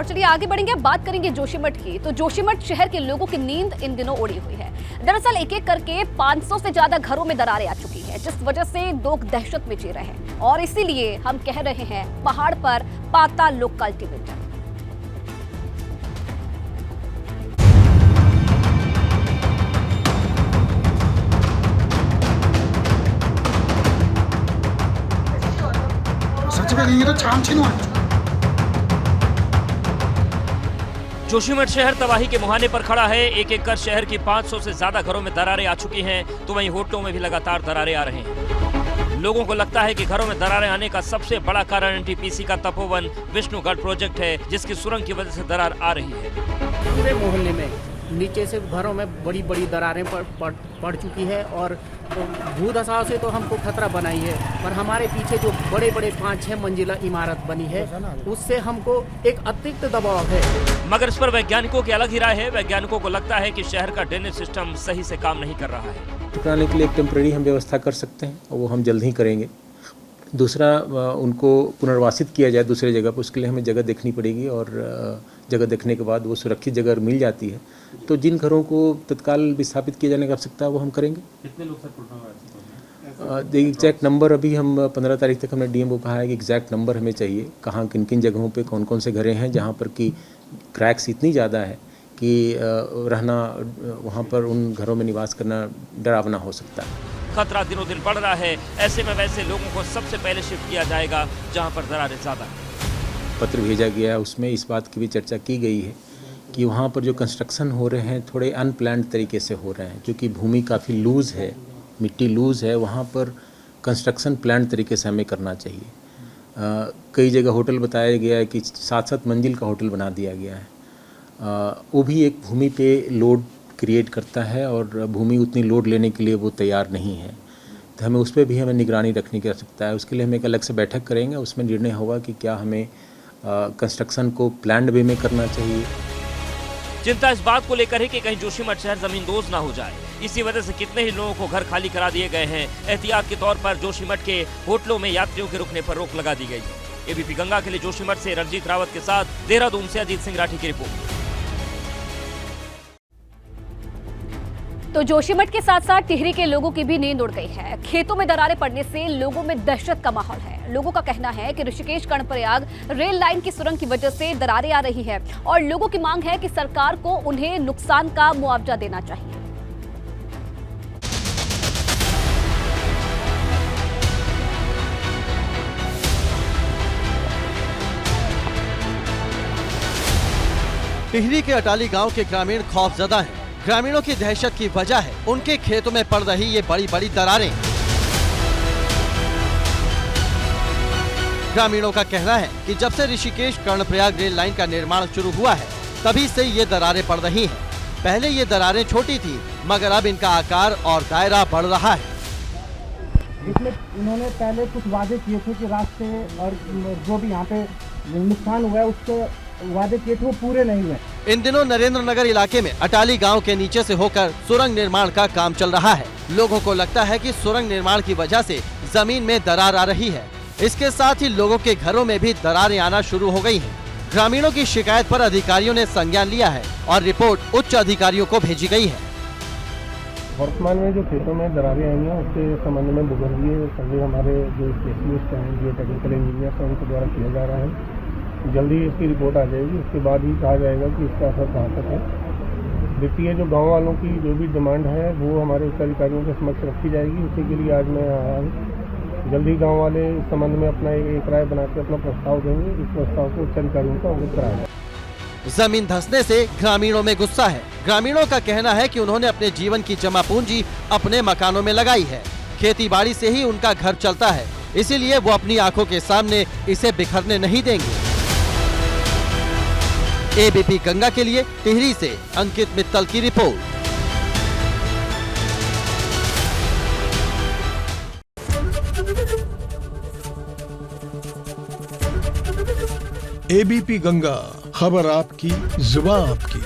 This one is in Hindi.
और चलिए आगे बढ़ेंगे, बात करेंगे जोशीमठ की। तो जोशीमठ शहर के लोगों की नींद इन दिनों उड़ी हुई है। दरअसल एक एक करके 500 से ज्यादा घरों में दरारें आ चुकी है, जिस वजह से लोग दहशत में जी रहे हैं। और इसीलिए हम कह रहे हैं, पहाड़ पर पाताल लोक कल्टीवेटर। जोशीमठ शहर तबाही के मुहाने पर खड़ा है। एक एक कर शहर की 500 से ज्यादा घरों में दरारें आ चुकी हैं, तो वहीं होटलों में भी लगातार दरारें आ रहे हैं। लोगों को लगता है कि घरों में दरारें आने का सबसे बड़ा कारण एनटीपीसी का तपोवन विष्णुगढ़ प्रोजेक्ट है, जिसकी सुरंग की वजह से दरार आ रही है। पूरे मोहल्ले में नीचे से घरों में बड़ी बड़ी दरारें पड़ चुकी है और भूधसाव से तो हमको खतरा बनाई है, पर हमारे पीछे जो बड़े बड़े 5-6 मंजिला इमारत बनी है उससे हमको एक अतिरिक्त दबाव है। मगर इस पर वैज्ञानिकों की अलग ही राय है। वैज्ञानिकों को लगता है कि शहर का ड्रेनेज सिस्टम सही से काम नहीं कर रहा है। टुकराने के लिए एक टेम्परेरी हम व्यवस्था कर सकते हैं और वो हम जल्द ही करेंगे। दूसरा, उनको पुनर्वासित किया जाए दूसरे जगह पर, उसके लिए हमें जगह देखनी पड़ेगी और जगह देखने के बाद वो सुरक्षित जगह मिल जाती है तो जिन घरों को तत्काल विस्थापित किए जाने की आवश्यकता है वो हम करेंगे। कितने लोग सर देखिए, एग्जैक्ट नंबर अभी हम 15 तारीख तक हमने डीएम को कहा है कि एग्जैक्ट नंबर हमें चाहिए, कहाँ किन किन जगहों पे कौन कौन से घरें हैं जहाँ पर कि क्रैक्स इतनी ज़्यादा है कि रहना वहाँ पर उन घरों में निवास करना डरावना हो सकता है। खतरा दिनों दिन बढ़ रहा है। ऐसे में वैसे लोगों को सबसे पहले शिफ्ट किया जाएगा जहाँ पर दरारें ज़्यादा हैं। पत्र भेजा गया है, उसमें इस बात की भी चर्चा की गई है कि वहाँ पर जो कंस्ट्रक्शन हो रहे हैं थोड़े अनप्लान्ड तरीके से हो रहे हैं, क्योंकि भूमि काफ़ी लूज़ है, मिट्टी लूज़ है। वहाँ पर कंस्ट्रक्शन प्लान्ड तरीके से हमें करना चाहिए। कई जगह होटल बताया गया है कि 7-7 मंजिल का होटल बना दिया गया है। वो भी एक भूमि पे लोड क्रिएट करता है और भूमि उतनी लोड लेने के लिए वो तैयार नहीं है, तो हमें उस पर भी हमें निगरानी रखने की आवश्यकता है। उसके लिए हम एक अलग से बैठक करेंगे, उसमें निर्णय होगा कि क्या हमें कंस्ट्रक्शन को प्लान्ड वे में करना चाहिए। चिंता इस बात को लेकर है कि कहीं जोशीमठ शहर जमींदोज ना हो जाए। इसी वजह से कितने ही लोगों को घर खाली करा दिए गए हैं। एहतियात के तौर पर जोशीमठ के होटलों में यात्रियों के रुकने पर रोक लगा दी गई है। एबीपी गंगा के लिए जोशीमठ से रणजीत रावत के साथ देहरादून से अजीत सिंह राठी की रिपोर्ट। तो जोशीमठ के साथ साथ टिहरी के लोगों की भी नींद उड़ गई है। खेतों में दरारें पड़ने से लोगों में दहशत का माहौल है। लोगों का कहना है कि ऋषिकेश कर्णप्रयाग रेल लाइन की सुरंग की वजह से दरारें आ रही है और लोगों की मांग है कि सरकार को उन्हें नुकसान का मुआवजा देना चाहिए। टिहरी के अटाली गांव के ग्रामीण खौफजदा हैं। ग्रामीणों की दहशत की वजह है उनके खेतों में पड़ रही ये बड़ी बड़ी दरारें। ग्रामीणों का कहना है कि जब से ऋषिकेश कर्णप्रयाग रेल लाइन का निर्माण शुरू हुआ है तभी से ये दरारें पड़ रही हैं। पहले ये दरारें छोटी थी, मगर अब इनका आकार और दायरा बढ़ रहा है। इसमें इन्होंने पहले कुछ वादे किए थे कि रास्ते और जो भी यहाँ पे नुकसान हुआ है उसके वादे किए थे वो पूरे नहीं हुए। इन दिनों नरेंद्र नगर इलाके में अटाली गांव के नीचे से होकर सुरंग निर्माण का काम चल रहा है। लोगों को लगता है कि सुरंग निर्माण की वजह से जमीन में दरार आ रही है। इसके साथ ही लोगों के घरों में भी दरारें आना शुरू हो गई हैं। ग्रामीणों की शिकायत पर अधिकारियों ने संज्ञान लिया है और रिपोर्ट उच्च अधिकारियों को भेजी गई है। वर्तमान में जो खेतों में दरारें आई हैं उसके संबंध में भूगोलीय सर्वे हमारे जो स्पेशलिस्ट हैं, जो टेक्निकल इंजीनियर्स हैं, उनके द्वारा किया जा रहा है। जल्दी इसकी रिपोर्ट आ जाएगी, उसके बाद ही कहा जाएगा कि इसका असर कहाँ तक है। वित्तीय जो गांव वालों की जो भी डिमांड है वो हमारे उच्च अधिकारियों के समक्ष रखी जाएगी। उसी के लिए आज मैं आया हूँ। जल्दी गांव वाले इस संबंध में अपना एक राय बनाकर अपना प्रस्ताव देंगे। इस प्रस्ताव को उच्च अधिकारियों को अवगत कराया जाए। जमीन धंसने से ग्रामीणों में गुस्सा है। ग्रामीणों का कहना है कि उन्होंने अपने जीवन की जमा पूंजी अपने मकानों में लगाई है। खेती बाड़ी से ही उनका घर चलता है, इसीलिए वो अपनी आंखों के सामने इसे बिखरने नहीं देंगे। एबीपी गंगा के लिए टिहरी से अंकित मित्तल की रिपोर्ट। एबीपी गंगा, खबर आपकी, जुबान आपकी।